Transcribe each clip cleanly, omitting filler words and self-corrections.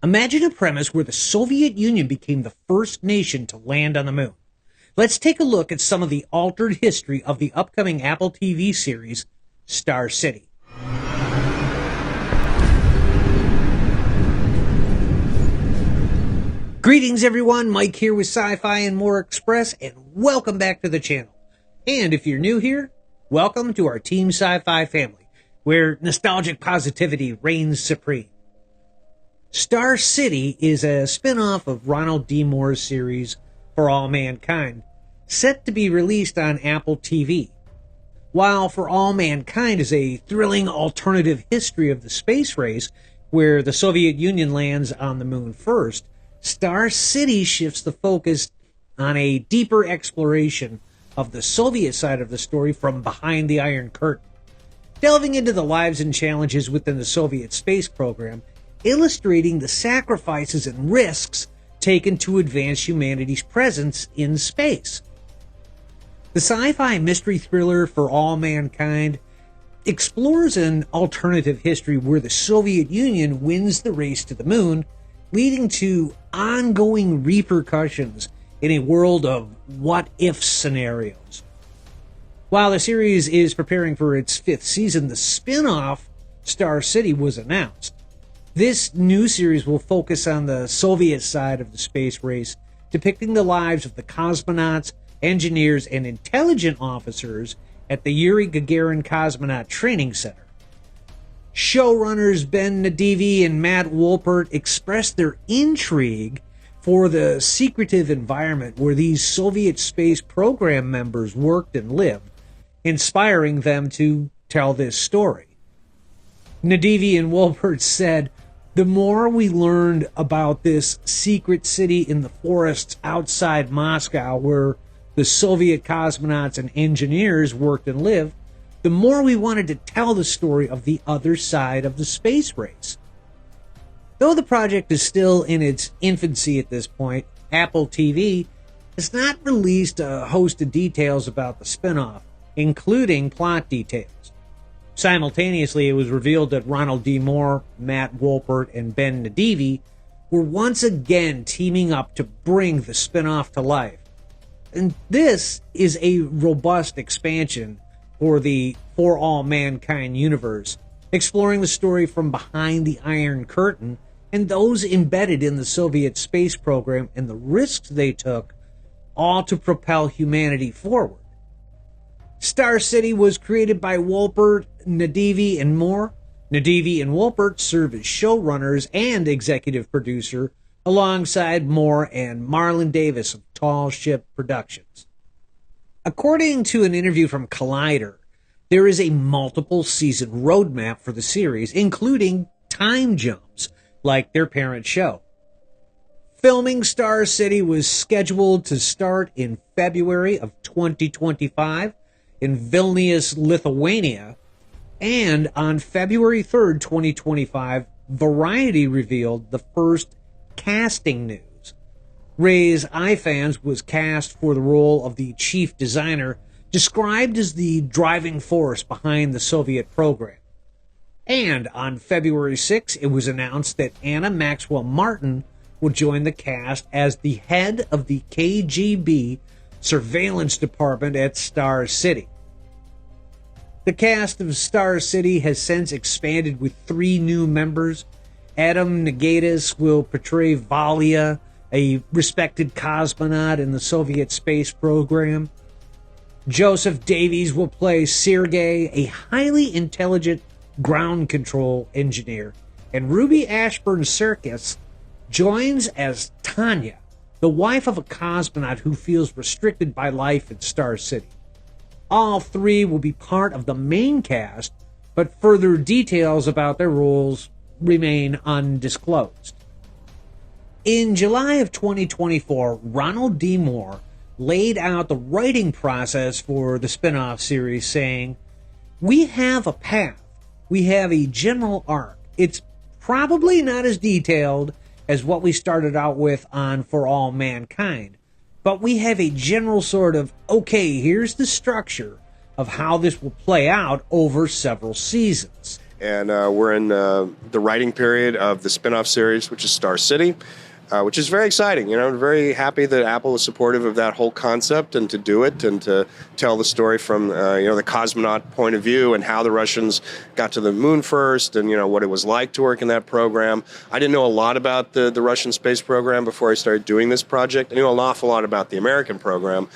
Imagine a premise where the Soviet Union became the first nation to land on the moon. Let's take a look at some of the altered history of the upcoming Apple TV series, Star City. Greetings everyone, Mike here with Sci-Fi and More Express, and welcome back to the channel. And if you're new here, welcome to our Team Sci-Fi family, where nostalgic positivity reigns supreme. Star City is a spin-off of Ronald D. Moore's series For All Mankind, set to be released on Apple TV. While For All Mankind is a thrilling alternative history of the space race, where the Soviet Union lands on the moon first, Star City shifts the focus on a deeper exploration of the Soviet side of the story from behind the Iron Curtain, delving into the lives and challenges within the Soviet space program, illustrating the sacrifices and risks taken to advance humanity's presence in space. The sci-fi mystery thriller For All Mankind explores an alternative history where the Soviet Union wins the race to the moon, leading to ongoing repercussions in a world of what-if scenarios. While the series is preparing for its 5th season, the spin-off Star City was announced. This new series will focus on the Soviet side of the space race, depicting the lives of the cosmonauts, engineers, and intelligence officers at the Yuri Gagarin Cosmonaut Training Center. Showrunners Ben Nadivi and Matt Wolpert expressed their intrigue for the secretive environment where these Soviet space program members worked and lived, inspiring them to tell this story. Nadivi and Wolpert said, "The more we learned about this secret city in the forests outside Moscow where the Soviet cosmonauts and engineers worked and lived, the more we wanted to tell the story of the other side of the space race." Though the project is still in its infancy at this point, Apple TV has not released a host of details about the spin-off, including plot details. Simultaneously, it was revealed that Ronald D. Moore, Matt Wolpert, and Ben Nadivi were once again teaming up to bring the spin-off to life. And this is a robust expansion for the For All Mankind universe, exploring the story from behind the Iron Curtain and those embedded in the Soviet space program and the risks they took, all to propel humanity forward. Star City was created by Wolpert, Nadivi, and Moore. Nadivi and Wolpert serve as showrunners and executive producer, alongside Moore and Marlon Davis of Tall Ship Productions. According to an interview from Collider, there is a multiple season roadmap for the series, including time jumps, like their parent show. Filming Star City was scheduled to start in February of 2025 in Vilnius, Lithuania, and on February 3rd, 2025, Variety revealed the first casting news. Reyes Ifans was cast for the role of the chief designer, described as the driving force behind the Soviet program. And on February 6, it was announced that Anna Maxwell Martin will join the cast as the head of the KGB surveillance department at Star City. The cast of Star City has since expanded with 3 new members. Adam Nagaitis will portray Valia, a respected cosmonaut in the Soviet space program. Joseph Davies will play Sergei, a highly intelligent ground control engineer. And Ruby Ashburn Serkis joins as Tanya, the wife of a cosmonaut who feels restricted by life in Star City. All 3 will be part of the main cast, but further details about their roles remain undisclosed. In July of 2024, Ronald D. Moore laid out the writing process for the spin-off series, saying, "We have a path. We have a general arc. It's probably not as detailed as what we started out with on For All Mankind, but we have a general sort of, okay, here's the structure of how this will play out over several seasons." And we're in the writing period of the spin-off series, which is Star City. Which is very exciting. I'm very happy that Apple was supportive of that whole concept and to do it and to tell the story from the cosmonaut point of view and how the Russians got to the moon first and what it was like to work in that program. I didn't know a lot about the Russian space program before I started doing this project. I knew an awful lot about the American program,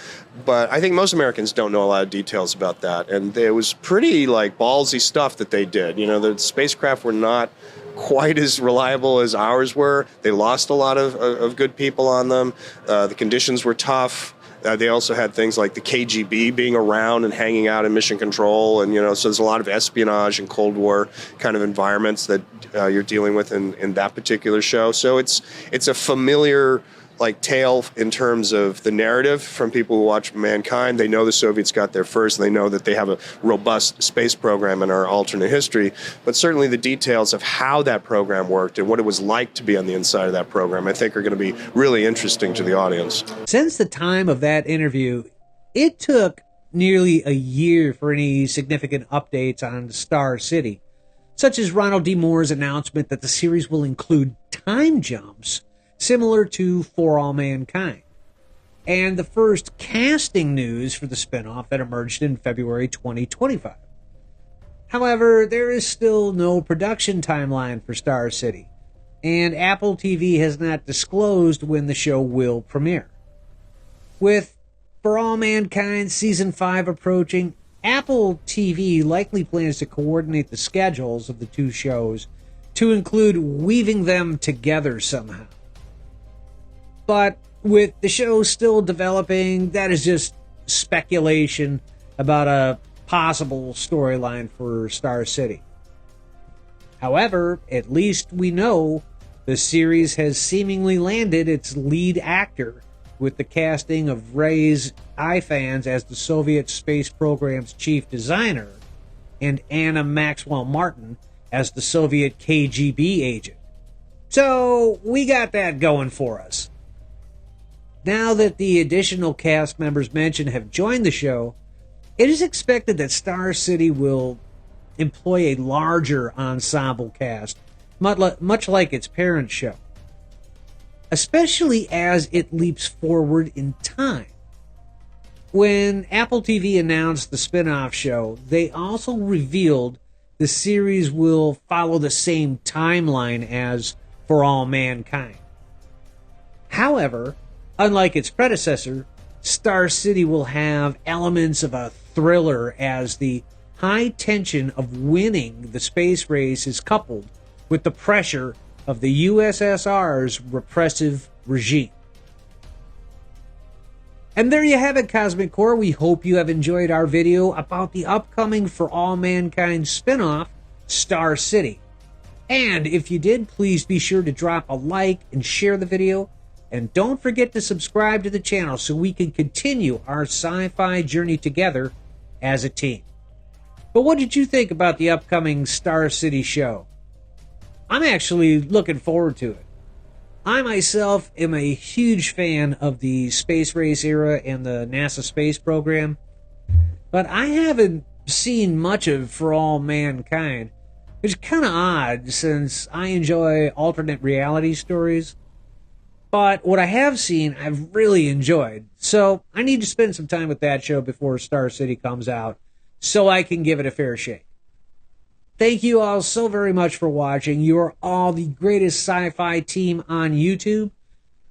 but I think most Americans don't know a lot of details about that. And it was pretty ballsy stuff that they did. The spacecraft were not quite as reliable as ours were. They lost a lot of good people on them. The conditions were tough. They also had things like the KGB being around and hanging out in mission control. And, so there's a lot of espionage and Cold War kind of environments that you're dealing with in that particular show. So it's a familiar tale in terms of the narrative from people who watch Mankind. They know the Soviets got there first, and they know that they have a robust space program in our alternate history. But certainly the details of how that program worked and what it was like to be on the inside of that program, I think are going to be really interesting to the audience. Since the time of that interview, it took nearly a year for any significant updates on Star City, such as Ronald D. Moore's announcement that the series will include time jumps similar to For All Mankind, and the first casting news for the spinoff that emerged in February 2025. However, there is still no production timeline for Star City, and Apple TV has not disclosed when the show will premiere. With For All Mankind Season 5 approaching, Apple TV likely plans to coordinate the schedules of the two shows to include weaving them together somehow. But with the show still developing, that is just speculation about a possible storyline for Star City. However, at least we know the series has seemingly landed its lead actor with the casting of Reyes Ifans as the Soviet space program's chief designer and Anna Maxwell Martin as the Soviet KGB agent. So we got that going for us. Now that the additional cast members mentioned have joined the show, it is expected that Star City will employ a larger ensemble cast, much like its parent show, especially as it leaps forward in time. When Apple TV announced the spin-off show, they also revealed the series will follow the same timeline as For All Mankind. However, unlike its predecessor, Star City will have elements of a thriller as the high tension of winning the space race is coupled with the pressure of the USSR's repressive regime. And there you have it, Cosmic Core. We hope you have enjoyed our video about the upcoming For All Mankind spinoff, Star City. And if you did, please be sure to drop a like and share the video. And don't forget to subscribe to the channel so we can continue our sci-fi journey together as a team. But what did you think about the upcoming Star City show? I'm actually looking forward to it. I myself am a huge fan of the space race era and the NASA space program, but I haven't seen much of For All Mankind, which is kind of odd since I enjoy alternate reality stories. But what I have seen, I've really enjoyed. So I need to spend some time with that show before Star City comes out so I can give it a fair shake. Thank you all so very much for watching. You are all the greatest sci-fi team on YouTube.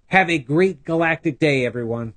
Have a great galactic day, everyone.